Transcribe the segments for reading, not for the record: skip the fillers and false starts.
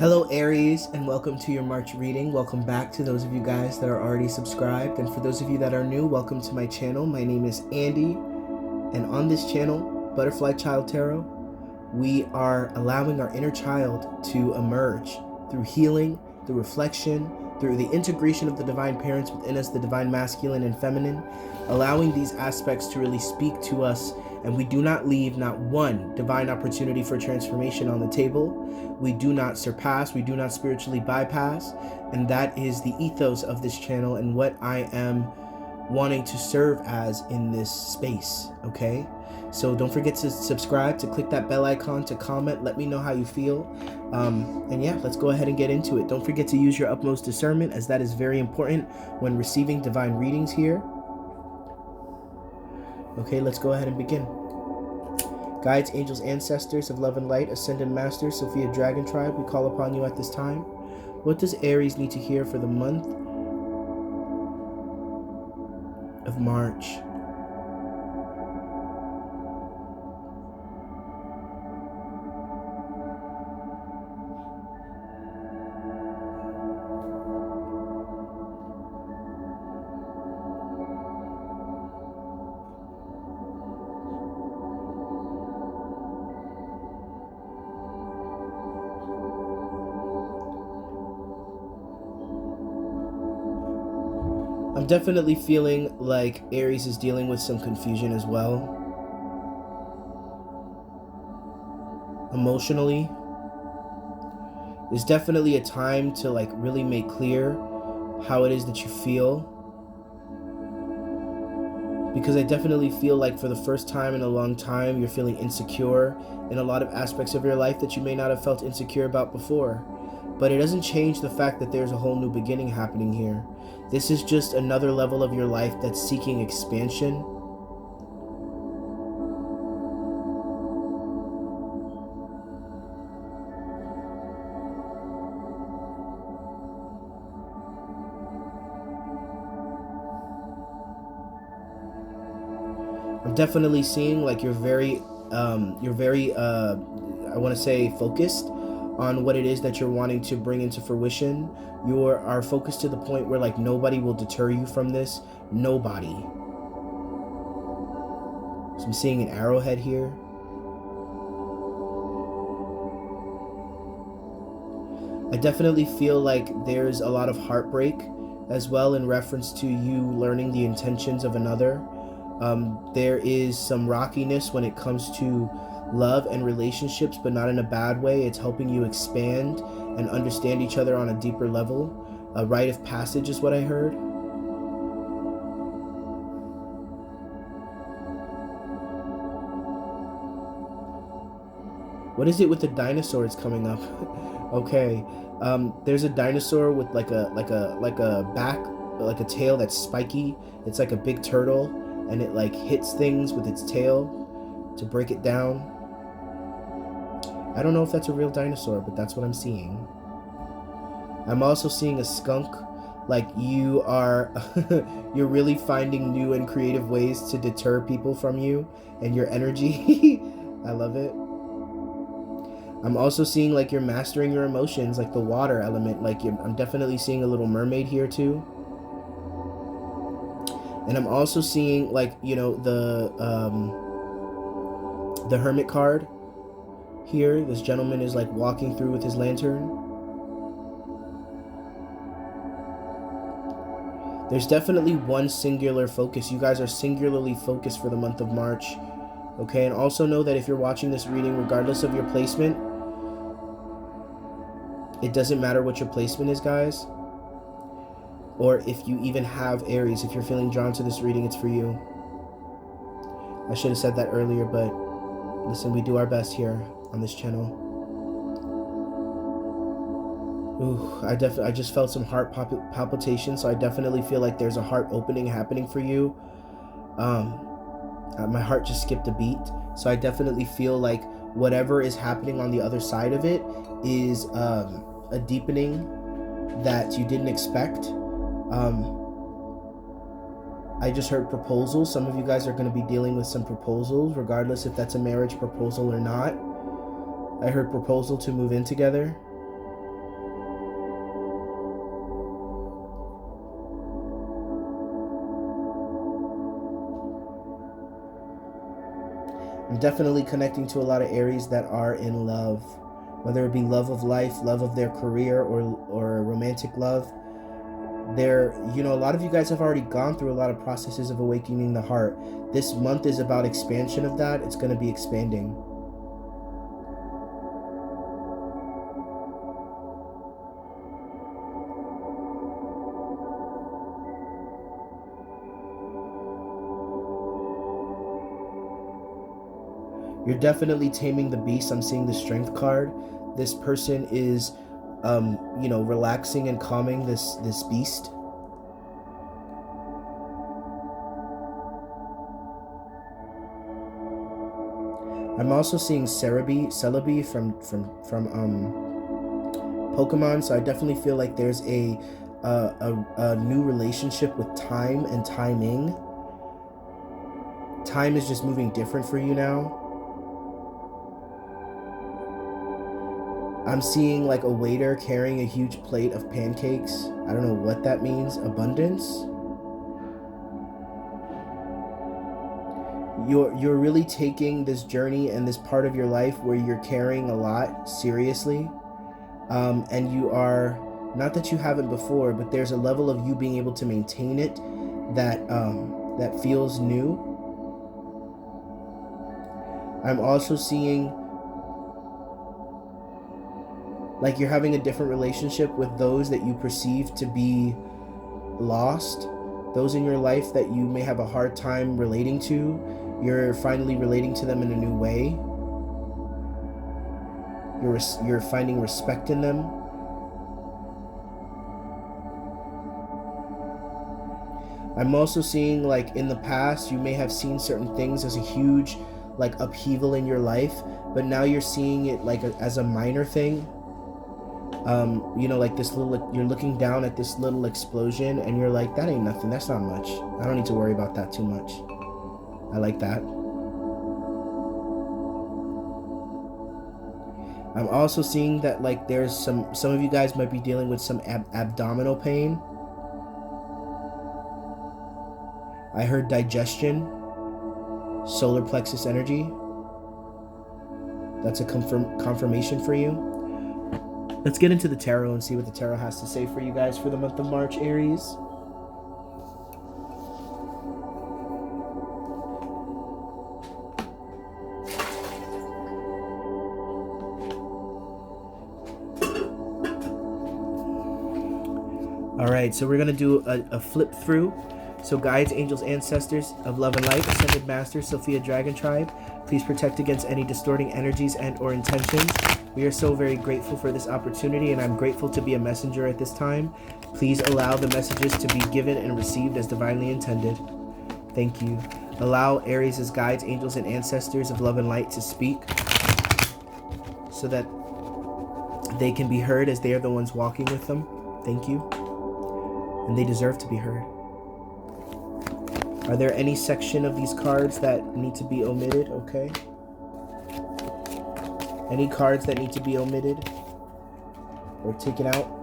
Hello Aries, and welcome to your March reading. Welcome back to those of you guys that are already subscribed, and for those of you that are new, welcome to my channel. My name is Andy, and on this channel, Butterfly Child Tarot, we are allowing our inner child to emerge through healing, through reflection, through the integration of the divine parents within us, the divine masculine and feminine, allowing these aspects to really speak to us, and we do not leave not one divine opportunity for transformation on the table. We do not surpass, we do not spiritually bypass, and that is the ethos of this channel and what I am wanting to serve as in this space, okay? So don't forget to subscribe, to click that bell icon, to comment, let me know how you feel. And yeah, let's go ahead and get into it. Don't forget to use your utmost discernment, as that is very important when receiving divine readings here. Okay, let's go ahead and begin. Guides, angels, ancestors of love and light, ascended masters, Sophia Dragon Tribe, we call upon you at this time. What does Aries need to hear for the month of March? I'm definitely feeling like Aries is dealing with some confusion as well. Emotionally, there's definitely a time to like really make clear how it is that you feel. Because I definitely feel like for the first time in a long time, you're feeling insecure in a lot of aspects of your life that you may not have felt insecure about before. But it doesn't change the fact that there's a whole new beginning happening here. This is just another level of your life that's seeking expansion. I'm definitely seeing like you're very, I want to say focused on what it is that you're wanting to bring into fruition. You are focused to the point where like nobody will deter you from this. Nobody. So I'm seeing an arrowhead here. I definitely feel like there's a lot of heartbreak as well in reference to you learning the intentions of another. There is some rockiness when it comes to love and relationships, but not in a bad way. It's helping you expand and understand each other on a deeper level. A rite of passage is what I heard. What is it with the dinosaurs coming up? Okay, there's a dinosaur with like a back, like a tail that's spiky. It's like a big turtle, and it like hits things with its tail to break it down. I don't know if that's a real dinosaur, but that's what I'm seeing. I'm also seeing a skunk, like you are, you're really finding new and creative ways to deter people from you and your energy. I love it. I'm also seeing like you're mastering your emotions, like the water element. Like I'm definitely seeing a little mermaid here too. And I'm also seeing like, you know, the Hermit card. Here, this gentleman is like walking through with his lantern. There's definitely one singular focus. You guys are singularly focused for the month of March. Okay, and also know that if you're watching this reading, regardless of your placement, it doesn't matter what your placement is, guys. Or if you even have Aries, if you're feeling drawn to this reading, it's for you. I should have said that earlier, but listen, we do our best here on this channel. Ooh, I just felt some heart palpitations, so I definitely feel like there's a heart opening happening for you. My heart just skipped a beat, so I definitely feel like whatever is happening on the other side of it is a deepening that you didn't expect. I just heard proposal. Some of you guys are going to be dealing with some proposals, regardless if that's a marriage proposal or not. I heard proposal to move in together. I'm definitely connecting to a lot of Aries that are in love, whether it be love of life, love of their career, or romantic love. A lot of you guys have already gone through a lot of processes of awakening the heart. This month is about expansion of that. It's going to be expanding. You're definitely taming the beast. I'm seeing the Strength card. This person is, relaxing and calming this beast. I'm also seeing Celebi from Pokemon. So I definitely feel like there's a new relationship with time and timing. Time is just moving different for you now. I'm seeing like a waiter carrying a huge plate of pancakes. I don't know what that means. Abundance. You're really taking this journey and this part of your life where you're carrying a lot seriously. And you are, not that you haven't before, but there's a level of you being able to maintain it that feels new. I'm also seeing like you're having a different relationship with those that you perceive to be lost, those in your life that you may have a hard time relating to. You're finally relating to them in a new way. You're finding respect in them. I'm also seeing like in the past you may have seen certain things as a huge like upheaval in your life, but now you're seeing it like as a minor thing. Like this little, you're looking down at this little explosion and you're like, that ain't nothing, that's not much, I don't need to worry about that too much. I like that. I'm also seeing that like there's some of you guys might be dealing with some abdominal pain. I heard digestion, solar plexus energy. That's a confirmation for you. Let's get into the tarot and see what the tarot has to say for you guys for the month of March, Aries. All right, so we're going to do a flip through. So guides, angels, ancestors of love and light, ascended masters, Sophia Dragon Tribe, please protect against any distorting energies and or intentions. We are so very grateful for this opportunity, and I'm grateful to be a messenger at this time. Please allow the messages to be given and received as divinely intended. Thank you. Allow Aries' guides, angels, and ancestors of love and light to speak so that they can be heard as they are the ones walking with them. Thank you. And they deserve to be heard. Are there any section of these cards that need to be omitted? Okay. Any cards that need to be omitted or taken out?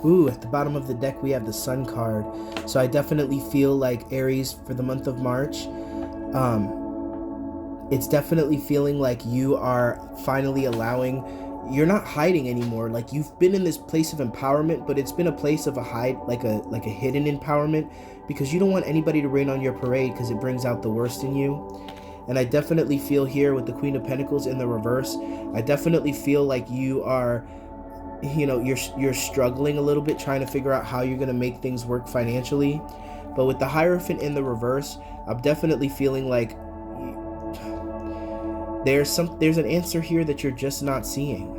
Ooh, at the bottom of the deck, we have the Sun card. So I definitely feel like Aries for the month of March, it's definitely feeling like you are finally allowing, you're not hiding anymore. Like, you've been in this place of empowerment, but it's been a place of a hidden empowerment, because you don't want anybody to rain on your parade, because it brings out the worst in you. And I definitely feel here with the Queen of Pentacles in the reverse, I definitely feel like you are, you know, you're struggling a little bit trying to figure out how you're going to make things work financially. But with the Hierophant in the reverse, I'm definitely feeling like there's an answer here that you're just not seeing.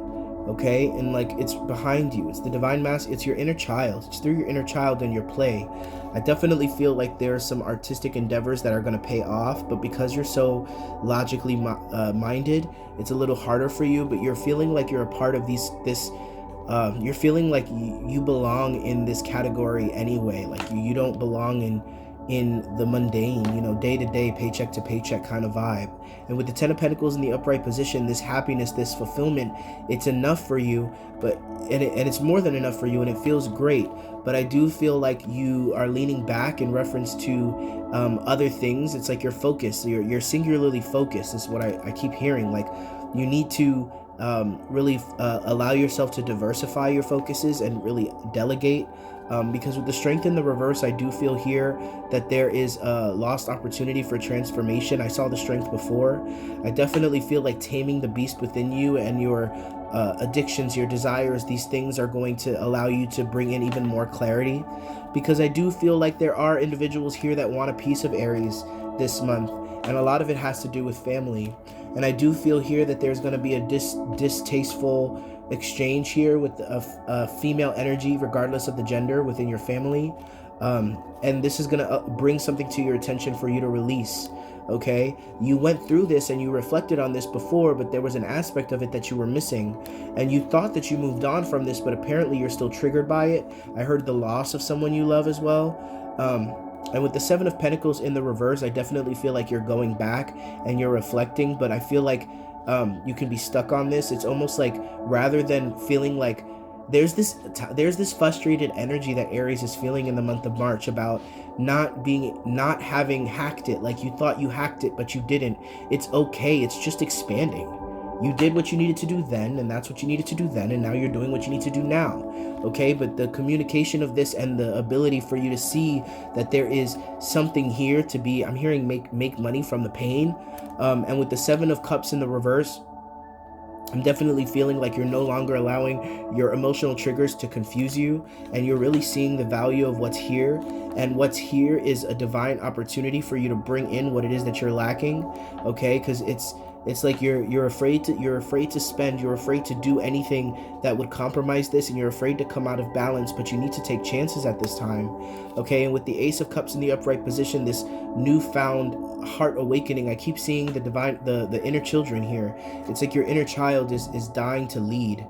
Okay, and like, it's behind you. It's the Divine Mask. It's your inner child. It's through your inner child and your play. I definitely feel like there are some artistic endeavors that are going to pay off, but because you're so logically minded, it's a little harder for you. But you're feeling like you're a part of you're feeling like you belong in this category anyway. Like, you don't belong in the mundane, you know, day to day, paycheck to paycheck kind of vibe. And with the Ten of Pentacles in the upright position, this happiness, this fulfillment, it's enough for you, and it's more than enough for you, and it feels great. But I do feel like you are leaning back in reference to other things. It's like you're focused, you're singularly focused is what I keep hearing. Like, you need to really allow yourself to diversify your focuses and really delegate. Because with the Strength in the reverse, I do feel here that there is a lost opportunity for transformation. I saw the Strength before. I definitely feel like taming the beast within you and your addictions, your desires, these things are going to allow you to bring in even more clarity. Because I do feel like there are individuals here that want a piece of Aries this month, and a lot of it has to do with family. And I do feel here that there's going to be a distasteful exchange here with a female energy, regardless of the gender, within your family. And this is going to bring something to your attention for you to release. Okay, you went through this and you reflected on this before, but there was an aspect of it that you were missing, and you thought that you moved on from this, but apparently you're still triggered by it. I heard the loss of someone you love as well. And with the Seven of Pentacles in the reverse, I definitely feel like you're going back and you're reflecting, but I feel like you can be stuck on this. It's almost like, rather than feeling like there's this frustrated energy that Aries is feeling in the month of March about not having hacked it. Like, you thought you hacked it, but you didn't. It's okay. It's just expanding. You did what you needed to do then, and that's what you needed to do then, and now you're doing what you need to do now. Okay, but the communication of this and the ability for you to see that there is something here to be, I'm hearing make money from the pain. And with the Seven of Cups in the reverse, I'm definitely feeling like you're no longer allowing your emotional triggers to confuse you, and you're really seeing the value of what's here. And what's here is a divine opportunity for you to bring in what it is that you're lacking. Okay, because it's like you're afraid to spend, you're afraid to do anything that would compromise this, and you're afraid to come out of balance, but you need to take chances at this time. Okay, and with the Ace of Cups in the upright position, this newfound heart awakening, I keep seeing the inner children here. It's like your inner child is dying to lead.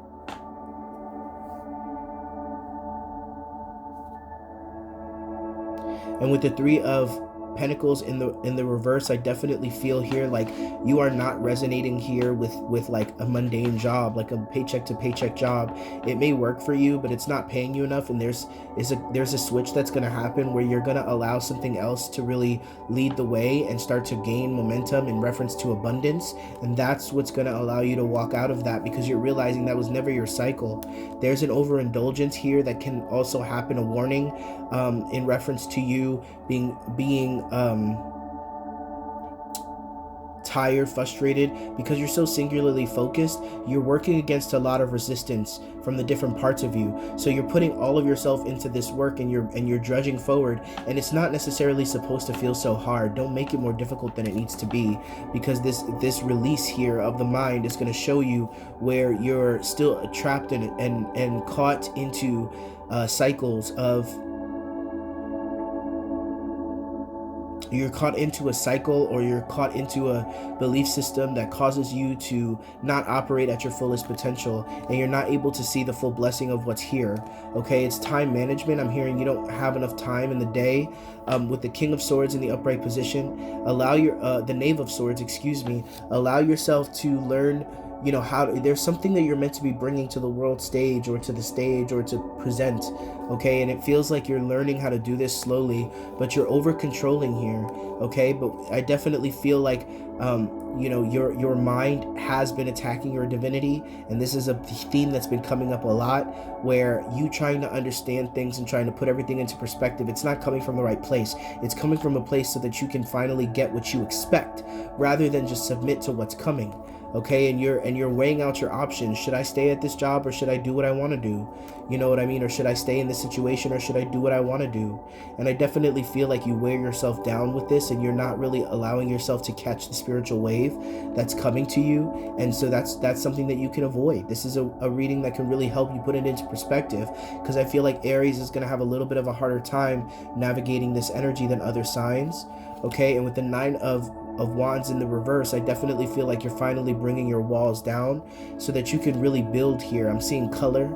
And with the Three of Pentacles in the reverse, I definitely feel here like you are not resonating here with like a mundane job, like a paycheck to paycheck job. It may work for you, but it's not paying you enough, and there's a switch that's going to happen where you're going to allow something else to really lead the way and start to gain momentum in reference to abundance. And that's what's going to allow you to walk out of that, because you're realizing that was never your cycle. There's an overindulgence here that can also happen, a warning in reference to you being tired, frustrated, because you're so singularly focused. You're working against a lot of resistance from the different parts of you. So you're putting all of yourself into this work, and you're drudging forward, and it's not necessarily supposed to feel so hard. Don't make it more difficult than it needs to be, because this release here of the mind is going to show you where you're still trapped in and caught into cycles of, you're caught into a cycle, or you're caught into a belief system that causes you to not operate at your fullest potential, and you're not able to see the full blessing of what's here. Okay, it's time management. I'm hearing you don't have enough time in the day. With the King of Swords in the upright position, allow the Knave of Swords, allow yourself to learn you know, there's something that you're meant to be bringing to the world stage, or to the stage, or to present, okay? And it feels like you're learning how to do this slowly, but you're over controlling here, okay? But I definitely feel like you know, your mind has been attacking your divinity, and this is a theme that's been coming up a lot, where you trying to understand things and trying to put everything into perspective, it's not coming from the right place. It's coming from a place so that you can finally get what you expect, rather than just submit to what's coming. Okay, and you're weighing out your options. Should I stay at this job, or should I do what I want to do? You know what I mean? Or should I stay in this situation, or should I do what I want to do? And I definitely feel like you wear yourself down with this, and you're not really allowing yourself to catch the spiritual wave that's coming to you. And so that's something that you can avoid. This is a reading that can really help you put it into perspective, because I feel like Aries is going to have a little bit of a harder time navigating this energy than other signs. Okay, and with the Nine of Wands in the reverse, I definitely feel like you're finally bringing your walls down so that you can really build here. I'm seeing color,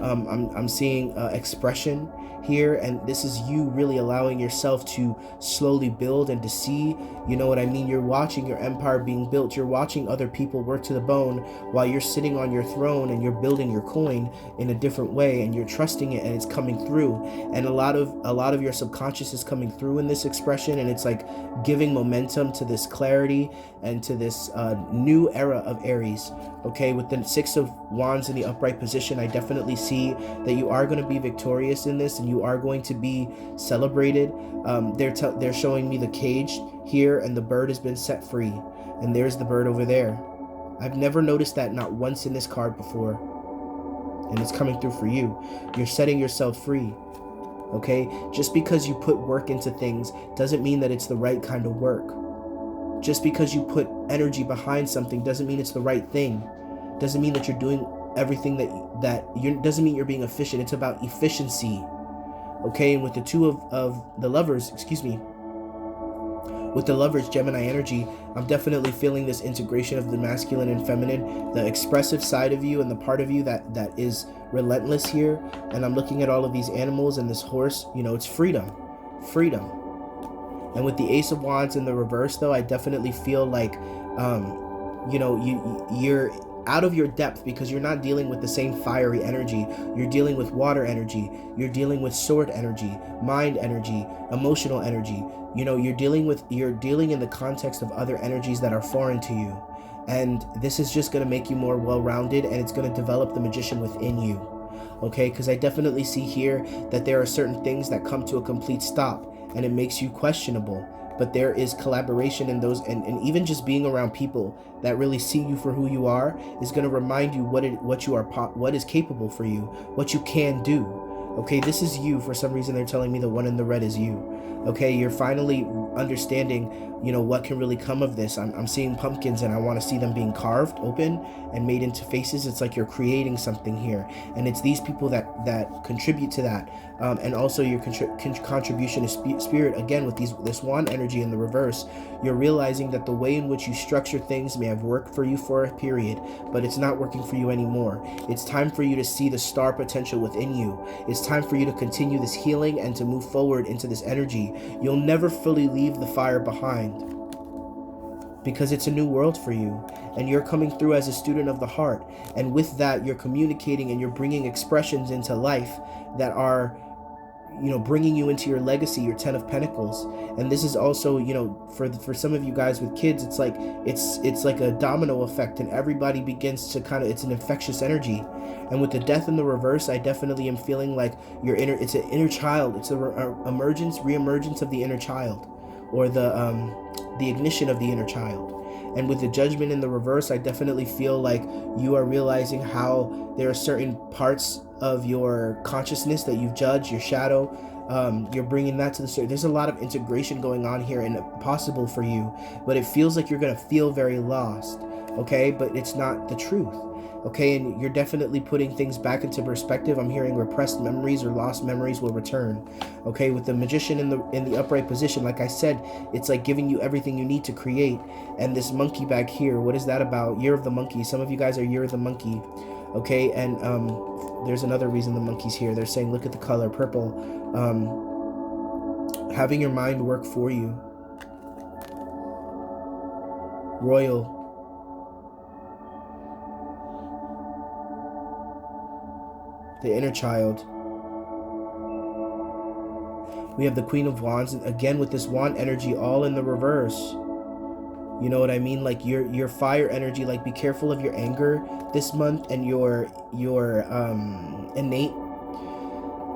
I'm seeing expression here, and this is you really allowing yourself to slowly build and to see, you know what I mean? You're watching your empire being built. You're watching other people work to the bone while you're sitting on your throne, and you're building your coin in a different way, and you're trusting it, and it's coming through. And a lot of your subconscious is coming through in this expression, and it's like giving momentum to this clarity and to this new era of Aries. Okay, with the Six of Wands in the upright position, I definitely see that you are going to be victorious in this, and you are going to be celebrated. They're showing me the cage here, and the bird has been set free, and there's the bird over there. I've never noticed that, not once in this card before, and it's coming through for you. You're setting yourself free. Okay, just because you put work into things doesn't mean that it's the right kind of work. Just because you put energy behind something doesn't mean it's the right thing. Doesn't mean that you're doing everything that you doesn't mean you're being efficient. It's about efficiency. Okay, and with the Two of the Lovers, with the Lovers Gemini energy, I'm definitely feeling this integration of the masculine and feminine, the expressive side of you and the part of you that is relentless here. And I'm looking at all of these animals and this horse, you know, it's freedom. And with the Ace of Wands in the reverse, though, I definitely feel like, you know, you're out of your depth, because you're not dealing with the same fiery energy. You're dealing with water energy. You're dealing with sword energy, mind energy, emotional energy. You know, you're dealing in the context of other energies that are foreign to you. And this is just going to make you more well-rounded, and it's going to develop the magician within you. Okay, because I definitely see here that there are certain things that come to a complete stop, and it makes you questionable, but there is collaboration in those, and even just being around people that really see you for who you are is going to remind you what is capable for you, what you can do. Okay, this is you. For some reason, they're telling me the one in the red is you. Okay, you're finally understanding, you know, what can really come of this. I'm seeing pumpkins, and I want to see them being carved open and made into faces. It's like you're creating something here, and it's these people that contribute to that, and also your contribution is spirit. Again, with this wand energy in the reverse, you're realizing that the way in which you structure things may have worked for you for a period, but it's not working for you anymore. It's time for you to see the star potential within you. It's time for you to continue this healing and to move forward into this energy. You'll never fully leave the fire behind, because it's a new world for you, and you're coming through as a student of the heart. And with that, you're communicating and you're bringing expressions into life that are, you know, bringing you into your legacy, your 10 of Pentacles. And this is also, you know, for some of you guys with kids, it's like a domino effect, and everybody begins to it's an infectious energy. And with the Death in the reverse, I definitely am feeling like it's an inner child. It's a reemergence of the inner child, or the ignition of the inner child. And with the Judgment in the reverse, I definitely feel like you are realizing how there are certain parts of your consciousness that you've judged, your shadow. You're bringing that to the surface. There's a lot of integration going on here and possible for you, but it feels like you're going to feel very lost. Okay, but it's not the truth. Okay, and you're definitely putting things back into perspective. I'm hearing repressed memories or lost memories will return. Okay, with the Magician in the upright position, like I said, it's like giving you everything you need to create. And this monkey back here, what is that about? Year of the Monkey. Some of you guys are Year of the Monkey. Okay, and there's another reason the monkey's here. They're saying, look at the color, purple. Having your mind work for you. Royal. the inner child. We have the Queen of Wands, and again with this wand energy all in the reverse. You know what I mean? Like your fire energy, like be careful of your anger this month, and your innate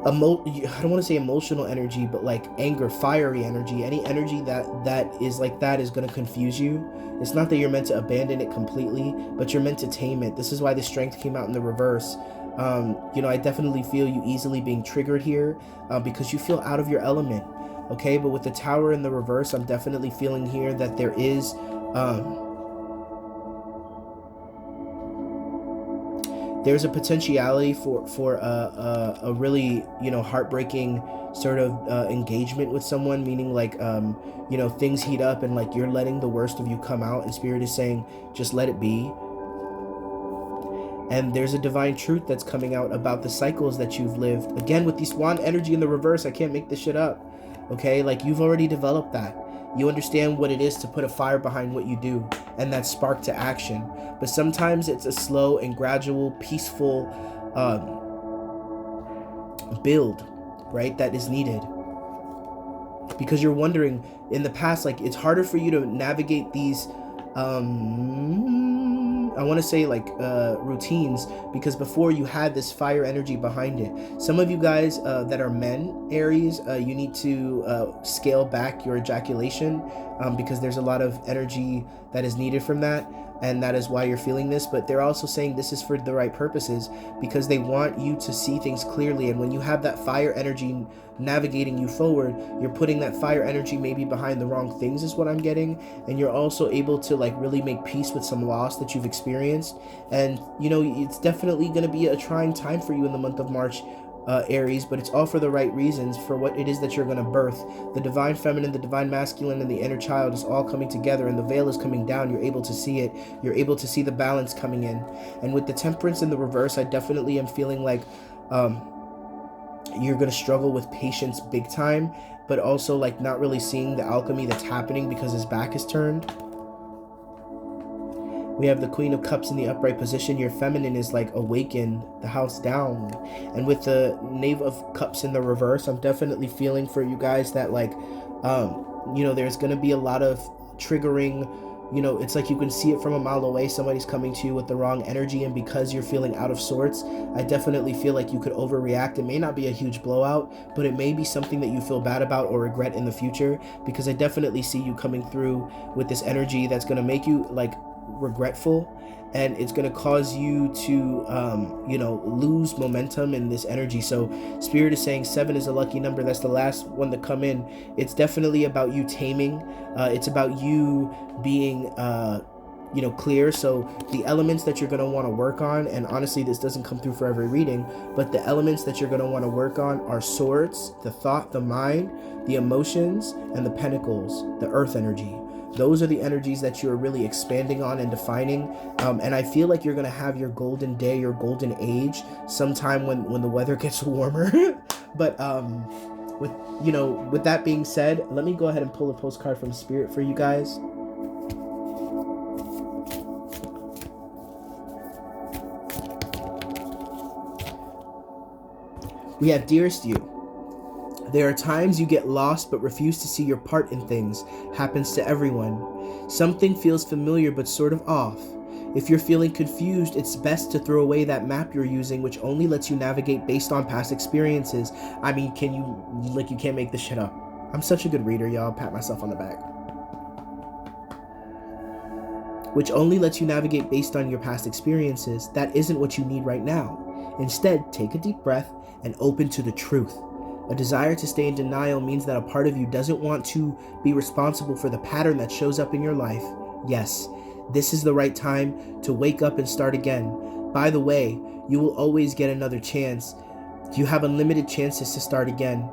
I don't want to say emotional energy, but like anger, fiery energy, any energy that is like that is going to confuse you. It's not that you're meant to abandon it completely, but you're meant to tame it. This is why the strength came out in the reverse. You know, I definitely feel you easily being triggered here because you feel out of your element. Okay, but with the Tower in the reverse, I'm definitely feeling here that there is there's a potentiality for a really, you know, heartbreaking sort of engagement with someone, meaning like you know, things heat up and like you're letting the worst of you come out, and Spirit is saying just let it be. And there's a divine truth that's coming out about the cycles that you've lived. Again, with this wand energy in the reverse, I can't make this shit up. Okay, like you've already developed that. You understand what it is to put a fire behind what you do, and that spark to action. But sometimes it's a slow and gradual, peaceful build, right, that is needed. Because you're wondering, in the past, like it's harder for you to navigate these I want to say like routines, because before you had this fire energy behind it. Some of you guys that are men, Aries, you need to scale back your ejaculation because there's a lot of energy that is needed from that, and that is why you're feeling this. But they're also saying this is for the right purposes, because they want you to see things clearly. And when you have that fire energy navigating you forward, you're putting that fire energy maybe behind the wrong things, is what I'm getting. And you're also able to like really make peace with some loss that you've experienced. And you know, it's definitely going to be a trying time for you in the month of March, Aries, but it's all for the right reasons, for what it is that you're going to birth. The divine feminine, the divine masculine, and the inner child is all coming together, and the veil is coming down. You're able to see it. You're able to see the balance coming in. And with the Temperance in the reverse, I definitely am feeling like you're going to struggle with patience big time, but also like not really seeing the alchemy that's happening because his back is turned. We have the Queen of Cups in the upright position. Your feminine is like awakened, the house down. And with the Knave of Cups in the reverse, I'm definitely feeling for you guys that like, you know, there's going to be a lot of triggering. You know, it's like you can see it from a mile away. Somebody's coming to you with the wrong energy, and because you're feeling out of sorts, I definitely feel like you could overreact. It may not be a huge blowout, but it may be something that you feel bad about or regret in the future, because I definitely see you coming through with this energy that's going to make you like regretful, and it's going to cause you to you know, lose momentum in this energy. So Spirit is saying 7 is a lucky number. That's the last one to come in. It's definitely about you taming. It's about you being you know, clear. So the elements that you're going to want to work on, and honestly this doesn't come through for every reading, but the elements that you're going to want to work on are swords, the thought, the mind, the emotions, and the pentacles, the earth energy. Those are the energies that you're really expanding on and defining. And I feel like you're going to have your golden day, your golden age, sometime when the weather gets warmer. But with, you know, with that being said, let me go ahead and pull a postcard from Spirit for you guys. We have Dearest You. There are times you get lost but refuse to see your part in things. Happens to everyone. Something feels familiar but sort of off. If you're feeling confused, it's best to throw away that map you're using, which only lets you navigate based on past experiences. I mean, you can't make this shit up. I'm such a good reader, y'all. Pat myself on the back. Which only lets you navigate based on your past experiences. That isn't what you need right now. Instead, take a deep breath and open to the truth. A desire to stay in denial means that a part of you doesn't want to be responsible for the pattern that shows up in your life. Yes, this is the right time to wake up and start again. By the way, you will always get another chance. You have unlimited chances to start again.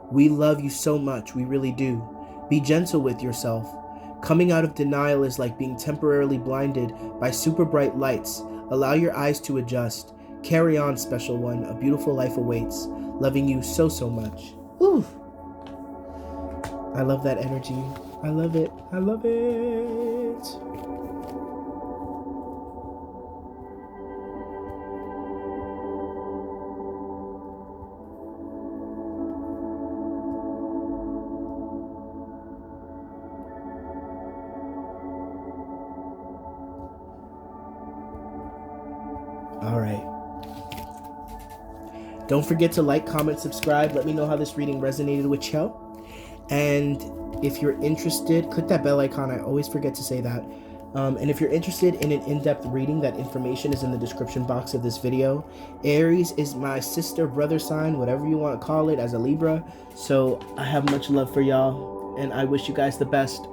We love you so much, we really do. Be gentle with yourself. Coming out of denial is like being temporarily blinded by super bright lights. Allow your eyes to adjust. Carry on, special one. A beautiful life awaits. Loving you so, so much. Whew. I love that energy. I love it. I love it. Don't forget to like, comment, subscribe. Let me know how this reading resonated with you. And if you're interested, click that bell icon. I always forget to say that. And if you're interested in an in-depth reading, that information is in the description box of this video. Aries is my sister, brother sign, whatever you want to call it, as a Libra. So I have much love for y'all, and I wish you guys the best.